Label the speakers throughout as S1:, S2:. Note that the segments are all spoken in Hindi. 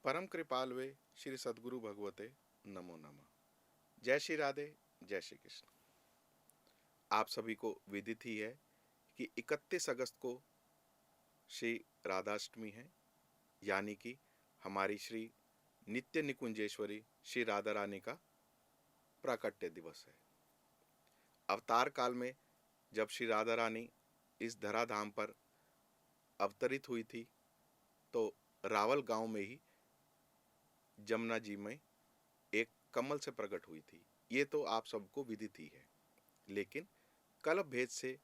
S1: परम कृपाल वे श्री सद्गुरु भगवते नमो नमः। जय श्री राधे, जय श्री कृष्ण। आप सभी को विदित ही है कि 31 अगस्त को श्री राधाष्टमी है, यानी कि हमारी श्री नित्य निकुंजेश्वरी श्री राधा रानी का प्राकट्य दिवस है। अवतार काल में जब श्री राधा रानी इस धराधाम पर अवतरित हुई थी तो रावल गांव में ही जमुना जी में एक कमल से प्रकट हुई थी। ये तो आप सबको विदित ही है, लेकिन कल्प भेद से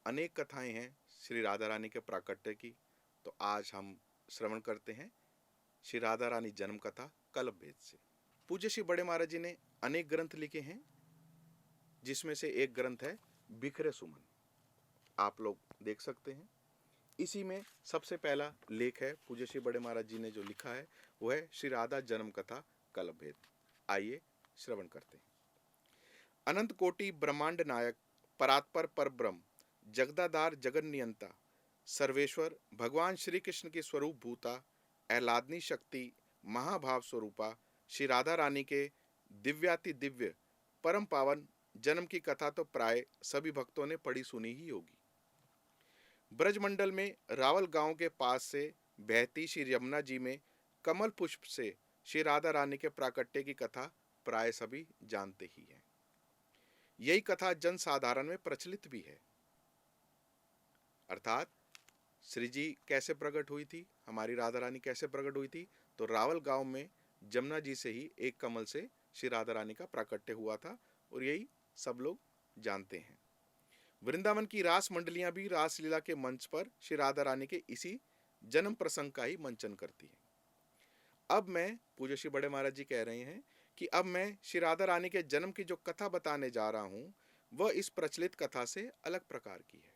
S1: अनेक कथाएं हैं श्री राधा रानी के प्राकट्य की। तो आज हम श्रवण करते हैं श्री राधा रानी जन्म कथा कल्प भेद से। पूज्य श्री बड़े महाराज जी ने अनेक ग्रंथ लिखे हैं, जिसमें से एक ग्रंथ है बिखरे सुमन। आप लोग देख सकते हैं। इसी में सबसे पहला लेख है पूज्य श्री बड़े महाराज जी ने जो लिखा है वो है श्री राधा जन्म कथा कल्प भेद। आइए श्रवण करते हैं। अनंत कोटि ब्रह्मांड नायक परात्पर पर ब्रह्म जगदाधार जगन नियंता सर्वेश्वर भगवान श्री कृष्ण की स्वरूप भूता आह्लादनी शक्ति महाभाव स्वरूपा श्री राधा रानी के दिव्याति दिव्य परम पावन जन्म की कथा तो प्राय सभी भक्तों ने पढ़ी सुनी ही होगी। ब्रजमंडल में रावल गांव के पास से बहती श्री यमुना जी में कमल पुष्प से श्री राधा रानी के प्राकट्य की कथा प्राय सभी जानते ही हैं। यही कथा जन साधारण में प्रचलित भी है। अर्थात श्री जी कैसे प्रकट हुई थी, हमारी राधा रानी कैसे प्रकट हुई थी, तो रावल गांव में जमुना जी से ही एक कमल से श्री राधा रानी का प्राकट्य हुआ था, और यही सब लोग जानते हैं। वृंदावन की रास मंडलियां भी रासलीला के मंच पर श्री राधा रानी के इसी जन्म प्रसंग का ही मंचन करती हैं। अब मैं पूज्य श्री बड़े महाराज जी कह रहे हैं कि अब मैं श्री राधा रानी के जन्म की जो कथा बताने जा रहा हूं वह इस प्रचलित कथा से अलग प्रकार की है।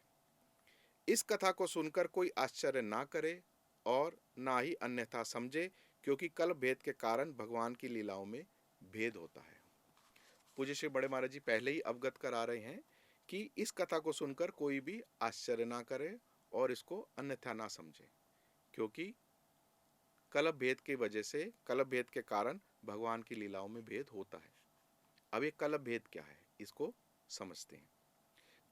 S1: इस कथा को सुनकर कोई आश्चर्य ना करे और ना ही अन्यथा समझे, क्योंकि कल्प भेद के कारण भगवान की लीलाओं में भेद होता है। पूज्य श्री बड़े महाराज जी पहले ही अवगत करा रहे हैं कि इस कथा को सुनकर कोई भी आश्चर्य ना करे और इसको अन्यथा ना समझे, क्योंकि कल्प भेद की वजह से, कल्प भेद के कारण भगवान की लीलाओं में भेद होता है। अब ये कल्प भेद क्या है, इसको समझते हैं।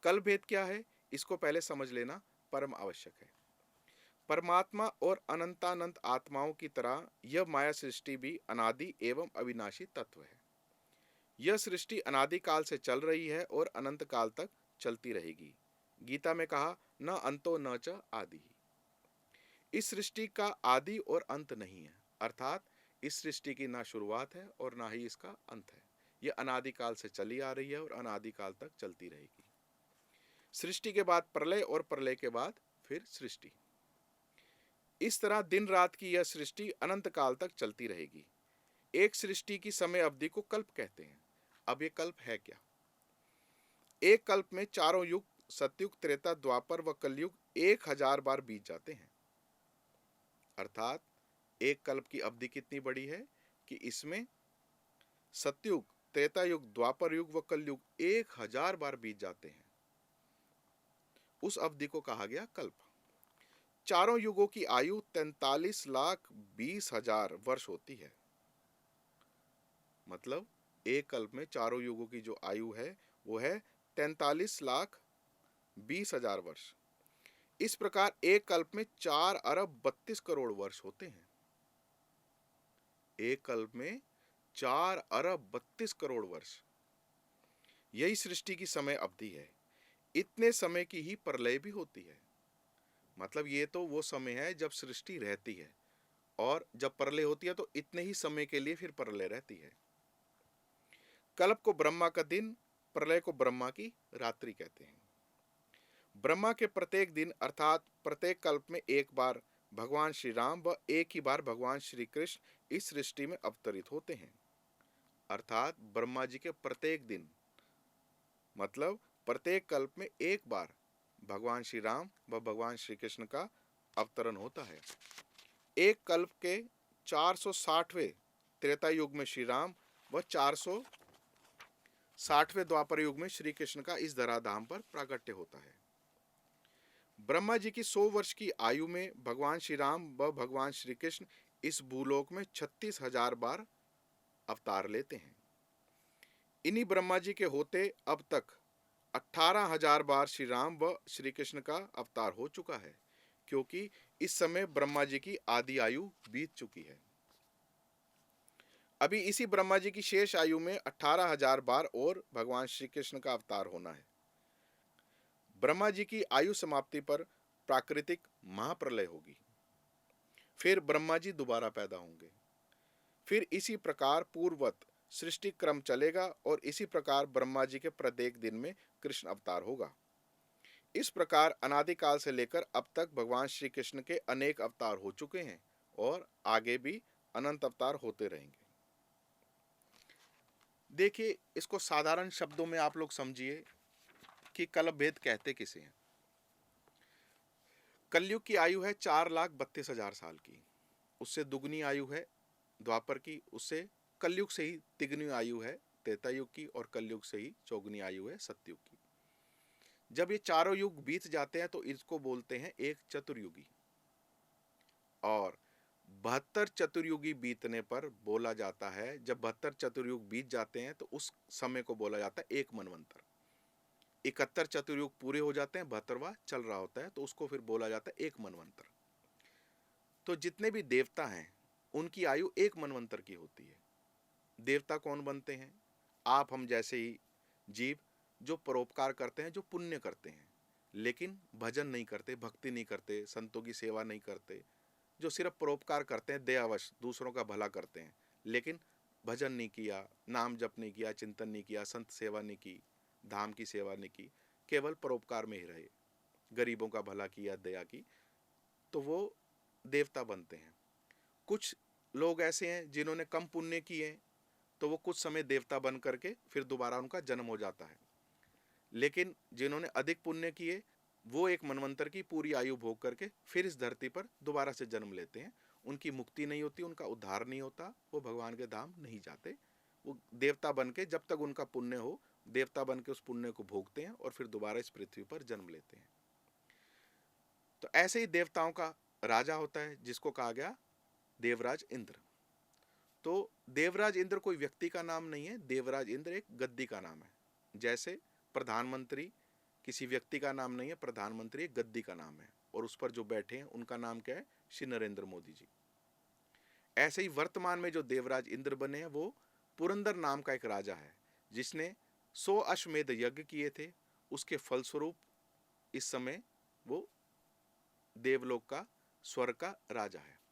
S1: कल्प भेद क्या है, इसको पहले समझ लेना परम आवश्यक है। परमात्मा और अनंतानंत आत्माओं की तरह यह माया सृष्टि भी अनादि एवं अविनाशी तत्व है। यह सृष्टि अनादि काल से चल रही है और अनंत काल तक चलती रहेगी। गीता में कहा न अंतो न च आदि। इस सृष्टि का आदि और अंत नहीं है, अर्थात इस सृष्टि की ना शुरुआत है और ना ही इसका अंत है। यह अनादिकाल से चली आ रही है और अनादिकाल तक चलती रहेगी। सृष्टि के बाद प्रलय और प्रलय के बाद फिर सृष्टि। इस तरह दिन रात की यह सृष्टि अनंत काल तक चलती रहेगी। एक सृष्टि की समय अवधि को कल्प कहते हैं। अब ये कल्प है क्या? एक कल्प में चारों युग सतयुग त्रेता द्वापर व कलयुग 1000 बार बीत जाते हैं। अर्थात एक कल्प की अवधि कितनी बड़ी है कि इसमें सतयुग त्रेता युग द्वापर युग व कलयुग 1000 बार बीत जाते हैं। उस अवधि को कहा गया कल्प। चारों युगों की आयु 43,20,000 वर्ष होती है। मतलब एक कल्प में चारों युगों की जो आयु है वो है 43,20,000 वर्ष। इस प्रकार एक कल्प में 4,32,00,00,000 वर्ष होते हैं। एक कल्प में 4,32,00,00,000 वर्ष। यही सृष्टि की समय अवधि है। इतने समय की ही प्रलय भी होती है। मतलब ये तो वो समय है जब सृष्टि रहती है, और जब प्रलय होती है तो इतने ही समय के लिए फिर प्रलय रहती है। कल्प को ब्रह्मा का दिन, प्रलय को ब्रह्मा की रात्रि कहते हैं। ब्रह्मा के प्रत्येक दिन अर्थात प्रत्येक कल्प में एक बार भगवान श्री राम व एक ही बार भगवान श्री कृष्ण इस सृष्टि में अवतरित होते हैं। अर्थात ब्रह्मा जी के प्रत्येक दिन, मतलब प्रत्येक कल्प में एक बार भगवान श्री राम व भगवान श्री कृष्ण का अवतरण होता है। एक कल्प के 460वें त्रेता युग में श्री राम व 460वें द्वापर युग में श्री कृष्ण का इस धराधाम पर प्राकट्य होता है। ब्रह्मा जी की 100 वर्ष की आयु में भगवान श्री राम व भगवान श्री कृष्ण इस भूलोक में 36,000 बार अवतार लेते हैं। इन्हीं ब्रह्मा जी के होते अब तक 18,000 बार श्री राम व श्री कृष्ण का अवतार हो चुका है, क्योंकि इस समय ब्रह्मा जी की आदि आयु बीत चुकी है। अभी इसी ब्रह्मा जी की शेष आयु में 18,000 बार और भगवान श्री कृष्ण का अवतार होना है। ब्रह्मा जी की आयु समाप्ति पर प्राकृतिक महाप्रलय होगी, फिर ब्रह्मा जी दोबारा पैदा होंगे, फिर इसी प्रकार पूर्ववत सृष्टि क्रम चलेगा और इसी प्रकार ब्रह्मा जी के प्रत्येक दिन में कृष्ण अवतार होगा। इस प्रकार अनादिकाल से लेकर अब तक भगवान श्री कृष्ण के अनेक अवतार हो चुके हैं और आगे भी अनंत अवतार होते रहेंगे। देखिए, इसको साधारण शब्दों में आप लोग समझिए कि कल्प भेद कहते किसे हैं। कलयुग की आयु है 4,32,000 साल की, उससे दुगनी आयु है द्वापर की, उससे कलयुग से ही तिगनी आयु है त्रेता युग की, और कलयुग से ही चौगुनी आयु है सतयुग की। जब ये चारों युग बीत जाते हैं तो इसको बोलते हैं एक चतुर्युगी, और 72 चतुर्युगी बीतने पर बोला जाता है, जब 72 चतुर्युग बीत जाते हैं तो उस समय को बोला जाता है एक मनवंतर। 71 चतुर्युग पूरे हो जाते हैं, 72वां चल रहा होता है, तो उसको फिर बोला जाता है एक मनवंतर। तो जितने भी देवता हैं उनकी आयु एक मनवंतर की होती है। देवता कौन बनते हैं? आप हम जैसे ही जीव जो परोपकार करते हैं, जो पुण्य करते हैं, लेकिन भजन नहीं करते, भक्ति नहीं करते, संतों की सेवा नहीं करते, जो सिर्फ परोपकार करते हैं, दयावश दूसरों का भला करते हैं, लेकिन भजन नहीं किया, नाम जप नहीं किया, चिंतन नहीं किया, संत सेवा नहीं की, धाम की सेवा नहीं की, केवल परोपकार में ही रहे, गरीबों का भला किया, दया की, तो वो देवता बनते हैं। कुछ लोग ऐसे हैं जिन्होंने कम पुण्य किए, तो वो कुछ समय देवता बन करके फिर दोबारा उनका जन्म हो जाता है। लेकिन जिन्होंने अधिक पुण्य किए वो एक मनवंतर की पूरी आयु भोग करके फिर इस धरती पर दोबारा से जन्म लेते हैं। उनकी मुक्ति नहीं होती, उनका उद्धार नहीं होता, वो भगवान के धाम नहीं जाते। वो देवता बन के जब तक उनका पुण्य हो, देवता बन के उस पुण्य को भोगते हैं और फिर दोबारा इस पृथ्वी पर जन्म लेते हैं। तो ऐसे ही देवताओं का राजा होता है जिसको कहा गया देवराज इंद्र। तो देवराज इंद्र कोई व्यक्ति का नाम नहीं है, देवराज इंद्र एक गद्दी का नाम है। जैसे प्रधानमंत्री किसी व्यक्ति का नाम नहीं है, प्रधानमंत्री एक गद्दी का नाम है, और उस पर जो बैठे हैं उनका नाम क्या है? श्री नरेंद्र मोदी जी। ऐसे ही वर्तमान में जो देवराज इंद्र बने हैं वो पुरंदर नाम का एक राजा है, जिसने 100 अश्वमेध यज्ञ किए थे। उसके फलस्वरूप इस समय वो देवलोक का, स्वर्ग का राजा है।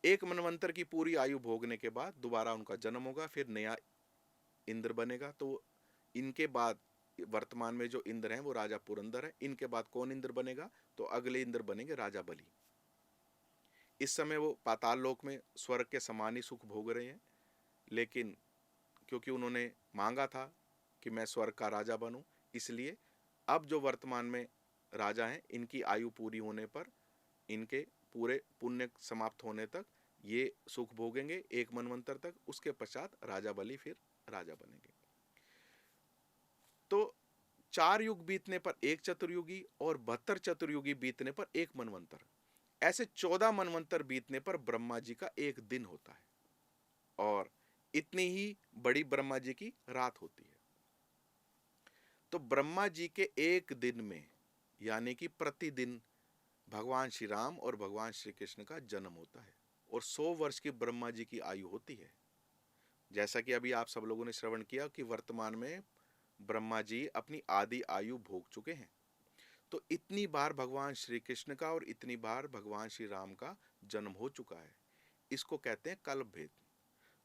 S1: एक मनवंतर की पूरी आयु भोगने के बाद दोबारा उनका जन्म होगा, फिर नया इंद्र बनेगा। तो इनके बाद वर्तमान में जो इंद्र हैं वो राजा पुरंदर है। इनके बाद कौन इंद्र बनेगा? तो अगले इंद्र बनेंगे राजा बलि। इस समय वो पाताल लोक में स्वर्ग के समान ही सुख भोग रहे हैं, लेकिन क्योंकि उन्होंने मांगा था कि मैं स्वर्ग का राजा बनूं, इसलिए अब जो वर्तमान में राजा हैं इनकी आयु पूरी होने पर, इनके पूरे पुण्य समाप्त होने तक ये सुख भोगेंगे एक मनवंतर तक। उसके पश्चात राजा बलि फिर राजा बनेंगे। तो 4 युग बीतने पर एक चतुर्युगी और 72 चतुर्युगी बीतने पर एक मनवंतर, ऐसे 14 मनवंतर बीतने पर ब्रह्मा जी का एक दिन होता है, और इतनी ही बड़ी ब्रह्मा जी की रात होती है। तो ब्रह्मा जी के एक दिन में, यानी कि प्रतिदिन, भगवान श्री राम और भगवान श्री कृष्ण का जन्म होता है, और 100 वर्ष की ब्रह्मा जी की आयु होती है। जैसा कि अभी आप सब लोगों ने श्रवण किया कि वर्तमान में ब्रह्मा जी अपनी आदि आयु भोग चुके हैं। तो इतनी बार भगवान श्री कृष्ण का और इतनी बार भगवान श्री राम का जन्म हो चुका है। इसको कहते हैं कल्प भेद।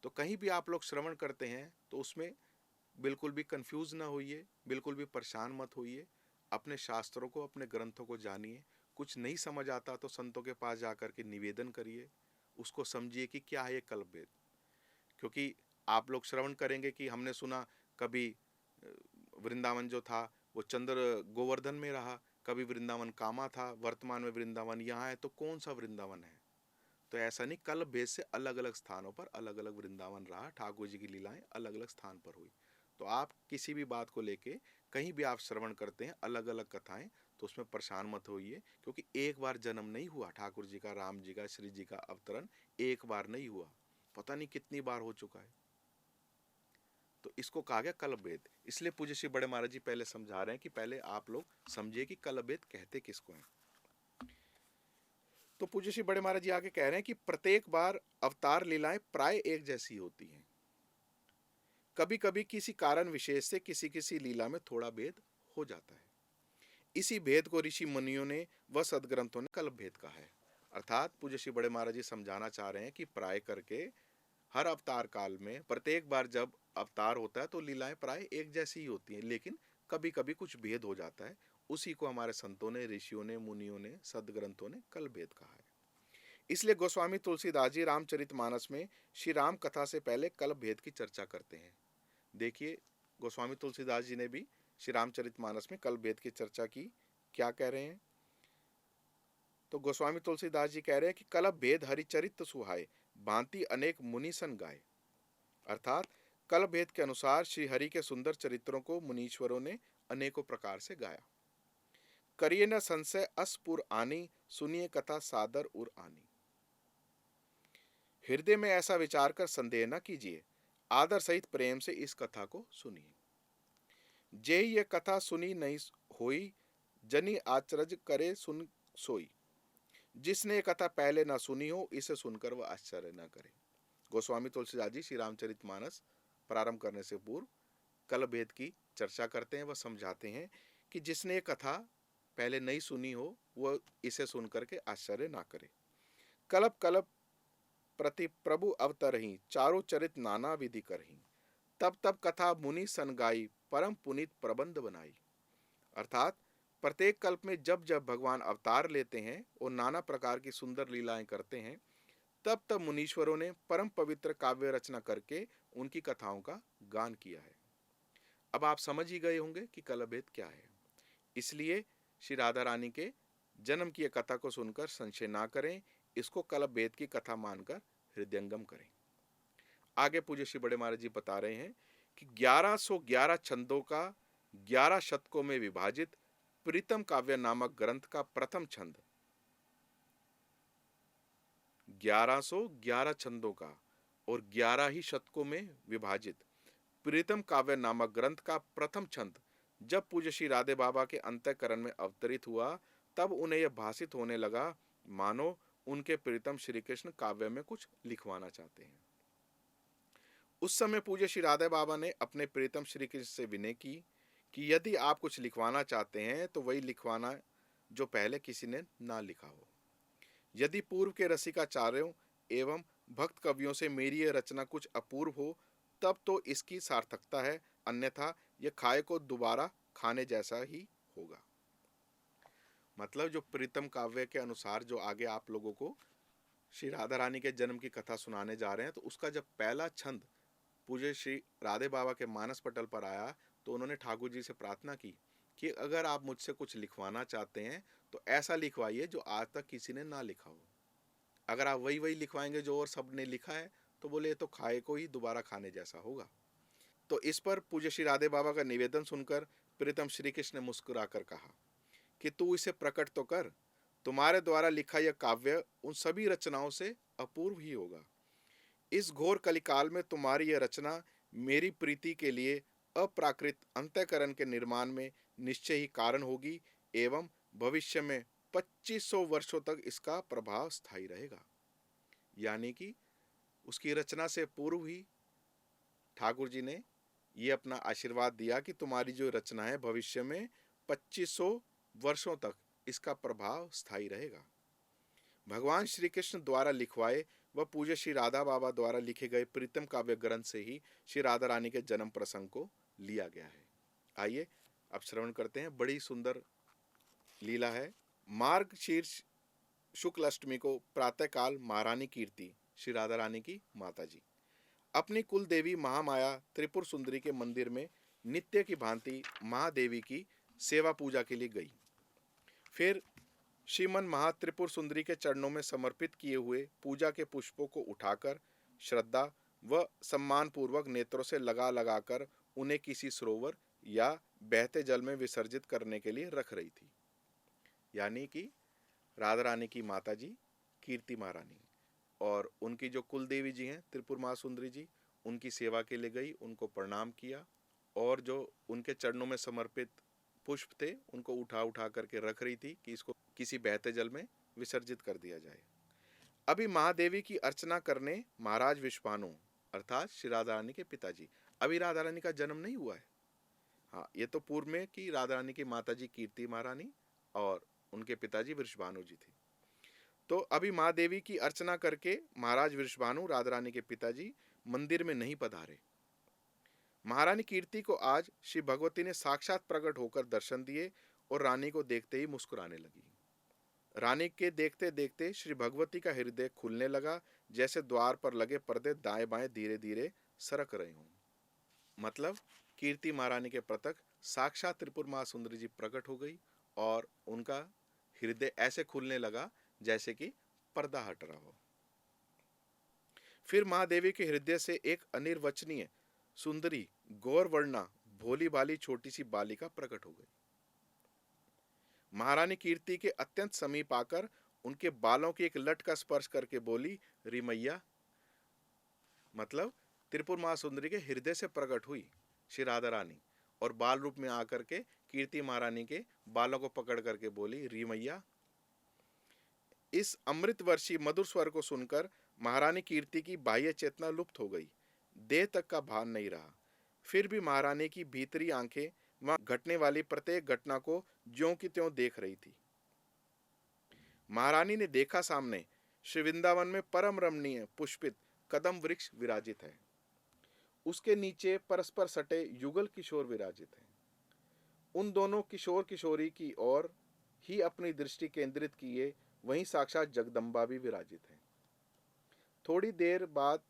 S1: तो कहीं भी आप लोग श्रवण करते हैं तो उसमें बिल्कुल भी कंफ्यूज ना होइए, बिल्कुल भी परेशान मत होइए। अपने शास्त्रों को, अपने ग्रंथों को जानिए। कुछ नहीं समझ आता तो संतों के पास जाकर के निवेदन करिए, उसको समझिए कि क्या है ये कल्प भेद। क्योंकि आप लोग श्रवण करेंगे कि हमने सुना कभी वृंदावन जो था वो चंद्र गोवर्धन में रहा, कभी वृंदावन कामा था, वर्तमान में वृंदावन यहाँ है, तो कौन सा वृंदावन है? तो ऐसा नहीं, कल्प भेद से अलग अलग स्थानों पर अलग अलग वृंदावन रहा, ठाकुर जी की लीलाएं अलग अलग स्थान पर हुई। तो आप किसी भी बात को लेके कहीं भी आप श्रवण करते हैं अलग अलग कथाएं, तो उसमें परेशान मत होइए, क्योंकि एक बार जन्म नहीं हुआ ठाकुर जी का, राम जी का, श्री जी का अवतरण एक बार नहीं हुआ, पता नहीं कितनी बार हो चुका है। तो इसको कहा गया कल्प भेद। इसलिए पूज्य श्री बड़े महाराज जी पहले समझा रहे हैं कि पहले आप लोग समझिए कि कल्प भेद कहते किसको हैं। तो पूज्य श्री बड़े महाराज जी आगे कह रहे हैं कि प्रत्येक बार अवतार लीलाएं प्राय एक जैसी होती हैं, कभी कभी किसी कारण विशेष से किसी किसी लीला में थोड़ा भेद हो जाता है। इसी भेद को ऋषि मुनियों ने व सदग्रंथों ने कल्प भेद कहा है। अर्थात पूज्य श्री बड़े महाराज जी समझाना चाह रहे हैं कि प्राय करके हर अवतार काल में प्रत्येक बार जब अवतार होता है तो लीलाएं प्राय एक जैसी ही होती हैं, लेकिन कभी कभी कुछ भेद हो जाता है। उसी को हमारे संतों ने, ऋषियों ने, मुनियों ने, सदग्रंथों ने कल्प भेद कहा है। इसलिए गोस्वामी तुलसीदास जी रामचरितमानस में श्री राम कथा से पहले कल्प भेद की चर्चा करते हैं। देखिए, गोस्वामी तुलसीदास जी ने भी श्री रामचरितमानस में कल्प भेद की चर्चा की। क्या कह रहे हैं? तो गोस्वामी तुलसीदास जी कह रहे हैं कि कल्प भेद हरिचरित सुहाए, भांति अनेक मुनि सन गाए। अर्थात कल्प भेद के अनुसार श्री हरि के सुंदर चरित्रों को मुनीश्वरों ने अनेकों प्रकार से गाया। करिए न संशय असपुर आनी, सुनिए कथा सादर उर आनी। हृदय में ऐसा विचार कर संदेह न कीजिए, आदर सहित प्रेम से इस कथा को सुनिए। जे ये कथा सुनी नहीं होई, जनी आचरज करे सुन सोई। जिसने कथा पहले ना सुनी हो, इसे सुनकर वह आश्चर्य न करे। गोस्वामी तुलसीदास जी श्री रामचरितमानस प्रारंभ करने से पूर्व कल्प भेद की चर्चा करते हैं। वह समझाते हैं कि जिसने कथा पहले नहीं सुनी हो, वह इसे सुनकर के आश्चर्य ना करे। कल्प कल्प प्रति प्रभु अवतरही, चारों चरित नाना विधि करही। तब तब कथा मुनि सन गाई, परम पुनीत प्रबंध बनाई। अर्थात प्रत्येक कल्प में जब जब भगवान अवतार लेते हैं और नाना प्रकार की सुंदर लीलाएं करते हैं, तब तब मुनीश्वरों ने परम पवित्र काव्य रचना करके उनकी कथाओं का गान किया है। अब आप समझ ही गए होंगे कि कल्प भेद क्या है। इसलिए श्री राधा रानी के जन्म की कथा को सुनकर संशय ना करें, इसको कल्प भेद की कथा मानकर हृदयंगम करें। आगे पूज्य श्री बड़े महाराज जी बता रहे हैं कि 1111 छंदों का 11 शतकों में विभाजित प्रीतम काव्य नामक ग्रंथ का प्रथम छंद, 1111 छंदों का और 11 ही शतकों में विभाजित प्रीतम काव्य नामक ग्रंथ का प्रथम छंद जब पूज्य श्री राधे बाबा के अंतःकरण में अवतरित हुआ, तब उन्हें यह भासित होने लगा मानो उनके प्रीतम श्री कृष्ण काव्य में कुछ लिखवाना चाहते हैं। उस समय पूज्य श्री राधे बाबा ने अपने प्रीतम श्री कृष्ण से विनय की कि यदि आप कुछ लिखवाना चाहते हैं तो वही लिखवाना जो पहले किसी ने ना लिखा हो। यदि पूर्व के रसिकाचार्यों एवं भक्त कवियों से मेरी यह रचना कुछ अपूर्व हो, तब तो इसकी सार्थकता है, अन्यथा यह खाए को दोबारा खाने जैसा ही होगा। मतलब जो प्रीतम काव्य के अनुसार जो आगे आप लोगों को श्री राधा रानी के जन्म की कथा सुनाने जा रहे हैं, तो उसका जब पहला छंद पूज्य श्री राधे बाबा के मानस पटल पर आया, तो उन्होंने ठाकुर जी से प्रार्थना की कि अगर आप मुझसे कुछ लिखवाना चाहते हैं तो ऐसा लिखवाइए जो आज तक किसी ने ना लिखा हो। अगर आप वही वही लिखवाएंगे जो और सब ने लिखा है, तो बोले तो खाए को ही दोबारा खाने जैसा होगा। तो इस पर पूज्य श्री राधे बाबा का निवेदन सुनकर प्रीतम श्री कृष्ण ने मुस्कुराकर कहा कि तू इसे प्रकट तो कर, तुम्हारे द्वारा लिखा यह काव्य उन सभी रचनाओं से अपूर्व ही होगा। इस घोर कलिकाल में तुम्हारी यह रचना मेरी प्रीति के लिए अप्राकृत अंतःकरण के निर्माण में निश्चय ही कारण होगी एवं भविष्य में 2500 वर्षों तक इसका प्रभाव स्थायी रहेगा। यानी कि उसकी रचना से पूर्व ही ठाकुर जी ने ये अपना आशीर्वाद दिया कि तुम्हारी जो रचना है भविष्य में 2500 वर्षों तक इसका प्रभाव स्थायी रहेगा। भगवान श्री कृष्ण द्वारा लिखवाए व पूज्य श्री राधा बाबा द्वारा लिखे गए प्रीतम काव्य ग्रंथ से ही श्री राधा रानी के जन्म प्रसंग को लिया गया है। आइए अब श्रवण करते हैं। बड़ी सुंदर लीला है। मार्ग शीर्ष शुक्ल अष्टमी को प्रातःकाल महारानी कीर्ति श्री राधा रानी की माता जी अपनी कुल देवी महामाया त्रिपुर सुंदरी के मंदिर में नित्य की भांति महादेवी की सेवा पूजा के लिए गई। फिर श्रीमन महात्रिपुर सुंदरी के चरणों में समर्पित किए हुए पूजा के पुष्पों को उठाकर श्रद्धा व सम्मान पूर्वक नेत्रों से लगा लगाकर उन्हें किसी सरोवर या बहते जल में विसर्जित करने के लिए रख रही थी। यानी कि राधा रानी की माता जी कीर्ति महारानी, और उनकी जो कुल देवी जी हैं त्रिपुर महासुंदरी जी, उनकी सेवा के लिए गई, उनको प्रणाम किया, और जो उनके चरणों में समर्पित पुष्प थे उनको उठा उठा करके रख रही थी कि इसको किसी बहते जल में विसर्जित कर दिया जाए। अभी महादेवी की अर्चना करने महाराज विश्वानु अर्थात श्री राधा रानी के पिताजी, अभी राधा रानी का जन्म नहीं हुआ है, हाँ, ये तो पूर्व में कि राधा रानी की माता जी कीर्ति महारानी और उनके पिताजी वृषभानु जी थे। तो अभी माँ देवी की अर्चना करके महाराज वृषभानु राधा रानी के पिताजी मंदिर में नहीं पधारे। महारानी कीर्ति को आज श्री भगवती ने साक्षात प्रकट होकर दर्शन दिए और रानी को देखते ही मुस्कुराने लगी। रानी के देखते देखते श्री भगवती का हृदय खुलने लगा, जैसे द्वार पर लगे पर्दे दाएं बाएं धीरे धीरे सरक रहे हों। मतलब कीर्ति महारानी के प्रत्यक्ष साक्षात त्रिपुर महासुंदरी जी प्रकट हो गई और उनका हृदय ऐसे खुलने लगा जैसे कि पर्दा हट रहा हो। फिर महादेवी के हृदय से एक अनिर्वचनीय सुंदरी गौरवर्णा भोली भाली छोटी सी बालिका प्रकट हो गई। महारानी कीर्ति के अत्यंत समीप आकर उनके बालों की एक लट का स्पर्श करके बोली, रिमैया। मतलब त्रिपुर महासुंदरी के हृदय से प्रकट हुई श्री राधा रानी और बाल रूप में आकर के कीर्ति महारानी के बालों को पकड़ करके बोली, रिमैया। इस अमृत वर्षी मधुर स्वर को सुनकर महारानी कीर्ति की बाह्य चेतना लुप्त हो गई, देह तक का भान नहीं रहा। फिर भी महारानी की भीतरी आंखें वहां घटने वाली प्रत्येक घटना को ज्यों की त्यों देख रही थी। महारानी ने देखा सामने श्री वृंदावन में परम रमणीय पुष्पित कदम वृक्ष विराजित है, उसके नीचे परस्पर सटे युगल किशोर विराजित हैं। उन दोनों किशोर किशोरी की ओर ही अपनी दृष्टि केंद्रित किए वहीं साक्षात जगदम्बा भी विराजित है। थोड़ी देर बाद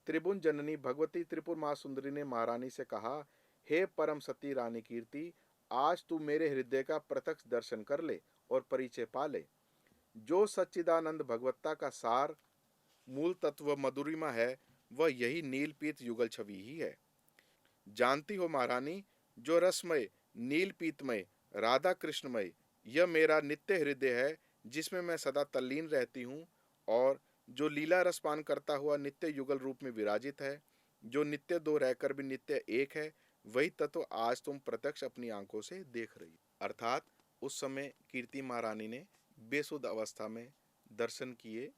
S1: त्रिभुवन जननी भगवती त्रिपुर महासुंदरी ने महारानी से कहा, हे परम सती रानी कीर्ति, आज तू मेरे हृदय का प्रत्यक्ष दर्शन कर ले और परिचय पा ले। जो सच्चिदानंद भगवत्ता का सार मूल तत्व मधुरिमा है वह यही नीलपीत युगल छवि ही है। जानती हो महारानी, जो रसमय नीलपीतमय राधा कृष्णमय यह मेरा नित्य हृदय है जिसमें मैं सदा तल्लीन रहती हूँ, और जो लीला रसपान करता हुआ नित्य युगल रूप में विराजित है, जो नित्य दो रहकर भी नित्य एक है, वही तत्व आज तुम प्रत्यक्ष अपनी आंखों से देख रही। अर्थात उस समय कीर्ति महारानी ने बेसुध अवस्था में दर्शन किए।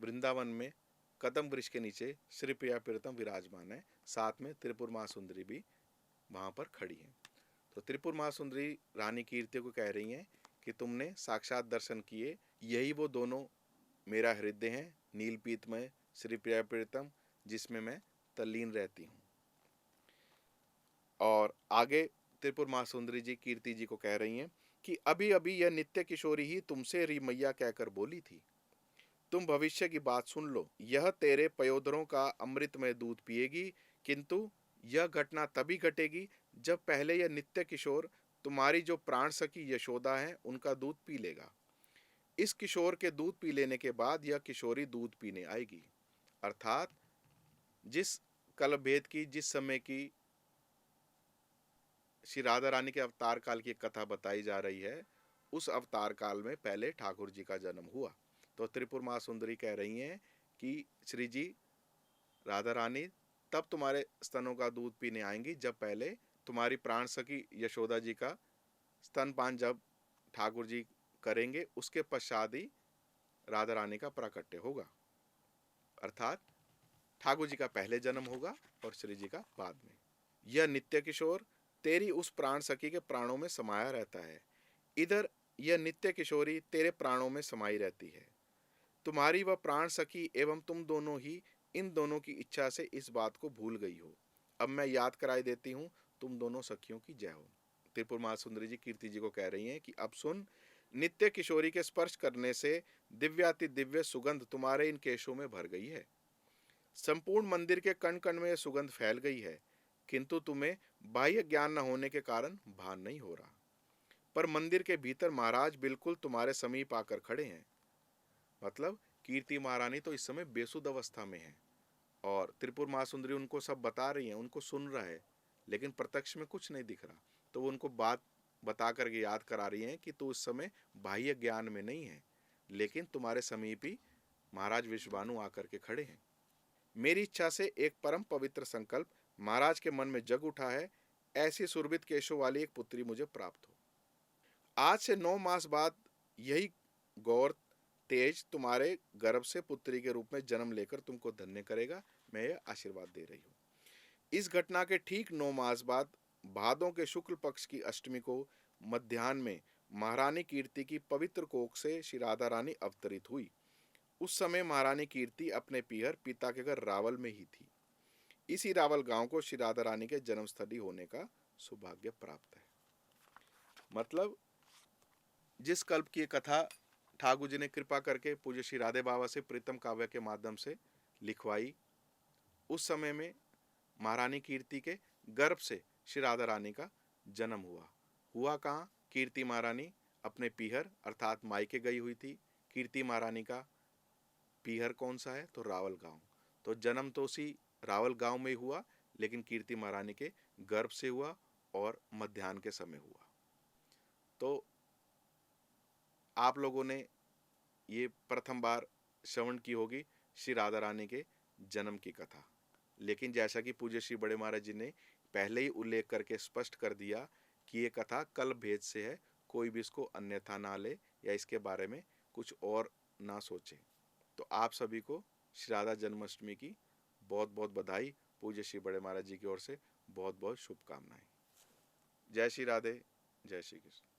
S1: वृंदावन में कदम वृक्ष के नीचे श्री प्रिया प्रियतम विराजमान है, साथ में त्रिपुर महासुंदरी भी वहां पर खड़ी है। तो त्रिपुर महासुंदरी रानी कीर्ति को कह रही हैं कि तुमने साक्षात दर्शन किए, यही वो दोनों मेरा हृदय है नीलपीतमय श्री प्रिया प्रियतम जिसमें मैं तल्लीन रहती हूँ। और आगे त्रिपुर महासुंदरी जी कीर्ति जी को कह रही हैं कि अभी अभी यह नित्य किशोरी ही तुमसे रिमैया कहकर बोली थी। तुम भविष्य की बात सुन लो, यह तेरे पयोदरों का अमृतमय दूध पिएगी, किंतु यह घटना तभी घटेगी जब पहले यह नित्य किशोर तुम्हारी जो प्राण सखी यशोदा है उनका दूध पी लेगा। इस किशोर के दूध पी लेने के बाद यह किशोरी दूध पीने आएगी। अर्थात जिस कलभेद की, जिस समय की श्री राधा रानी के अवतार काल की कथा बताई जा रही है, उस अवतार काल में पहले ठाकुर जी का जन्म हुआ। तो त्रिपुर महासुंदरी कह रही हैं कि श्री जी राधा रानी तब तुम्हारे स्तनों का दूध पीने आएंगी जब पहले तुम्हारी प्राण सखी यशोदा जी का स्तनपान जब ठाकुर जी करेंगे, उसके पश्चात ही राधा रानी का प्राकट्य होगा। अर्थात ठाकुर जी का पहले जन्म होगा और श्री जी का बाद में। यह नित्य किशोर तेरी उस प्राण सखी के प्राणों में समाया रहता है, इधर यह नित्य किशोरी तेरे प्राणों में समाई रहती है। तुम्हारी वह प्राण सखी एवं तुम दोनों ही इन दोनों की इच्छा से इस बात को भूल गई हो। अब मैं याद कराई देती हूँ, तुम दोनों सखियों की जय हो। त्रिपुर महासुंदरी जी कीर्ति जी को कह रही हैं कि अब सुन, नित्य किशोरी के स्पर्श करने से दिव्याति दिव्य सुगंध तुम्हारे इन केशों में भर गई है। संपूर्ण मंदिर के कण कण में यह सुगंध फैल गई है, किंतु तुम्हें बाह्य ज्ञान न होने के कारण भान नहीं हो रहा। पर मंदिर के भीतर महाराज बिल्कुल तुम्हारे समीप आकर खड़े हैं। मतलब कीर्ति महारानी तो इस समय बेसुध अवस्था में है और त्रिपुर महासुंदरी उनको सब बता रही है, उनको सुन रहा है, लेकिन प्रत्यक्ष में कुछ नहीं दिख रहा। तो वो उनको बात बता करके याद करा रही हैं कि तू उस समय बाह्य ज्ञान में नहीं है, लेकिन तुम्हारे समीप ही महाराज विश्वभानु आकर के खड़े हैं। मेरी इच्छा से एक परम पवित्र संकल्प महाराज के मन में जग उठा है, ऐसी सुरभित केशों वाली एक पुत्री मुझे प्राप्त हो। आज से 9 मास बाद यही गौर तेज तुम्हारे गर्भ से पुत्री के रूप में जन्म लेकर तुमको धन्य करेगा। मैं यह आशीर्वाद दे रही हूँ। इस घटना के ठीक 9 मास बाद भादों के शुक्ल पक्ष की अष्टमी को मध्याह्न में महारानी कीर्ति की पवित्र कोख से श्री राधा रानी अवतरित हुई। उस समय महारानी कीर्ति अपने पीहर पिता के घर रावल में ही थी। इसी रावल गांव को श्री राधा रानी के जन्मस्थली होने का सौभाग्य प्राप्त है। मतलब जिस कल्प की कथा ठाकुर जी ने कृपा करके पूज्य श्री राधे बाबा से प्रीतम काव्य के माध्यम से लिखवाई, उस समय में महारानी कीर्ति के गर्भ से श्री राधा रानी का जन्म हुआ कहाँ? कीर्ति महारानी अपने पीहर अर्थात मायके गई हुई थी। कीर्ति महारानी का पीहर कौन सा है? तो रावल गांव। तो जन्म तो उसी रावल गांव में हुआ, लेकिन कीर्ति महारानी के गर्भ से हुआ और मध्याह्न के समय हुआ। तो आप लोगों ने ये प्रथम बार श्रवण की होगी श्री राधा रानी के जन्म की कथा, लेकिन जैसा कि पूज्य श्री बड़े महाराज जी ने पहले ही उल्लेख करके स्पष्ट कर दिया कि ये कथा कल्प भेद से है, कोई भी इसको अन्यथा ना ले या इसके बारे में कुछ और ना सोचे। तो आप सभी को श्री राधा जन्माष्टमी की बहुत बहुत बधाई। पूज्य श्री बड़े महाराज जी की ओर से बहुत बहुत शुभकामनाएं। जय श्री राधे, जय श्री कृष्ण।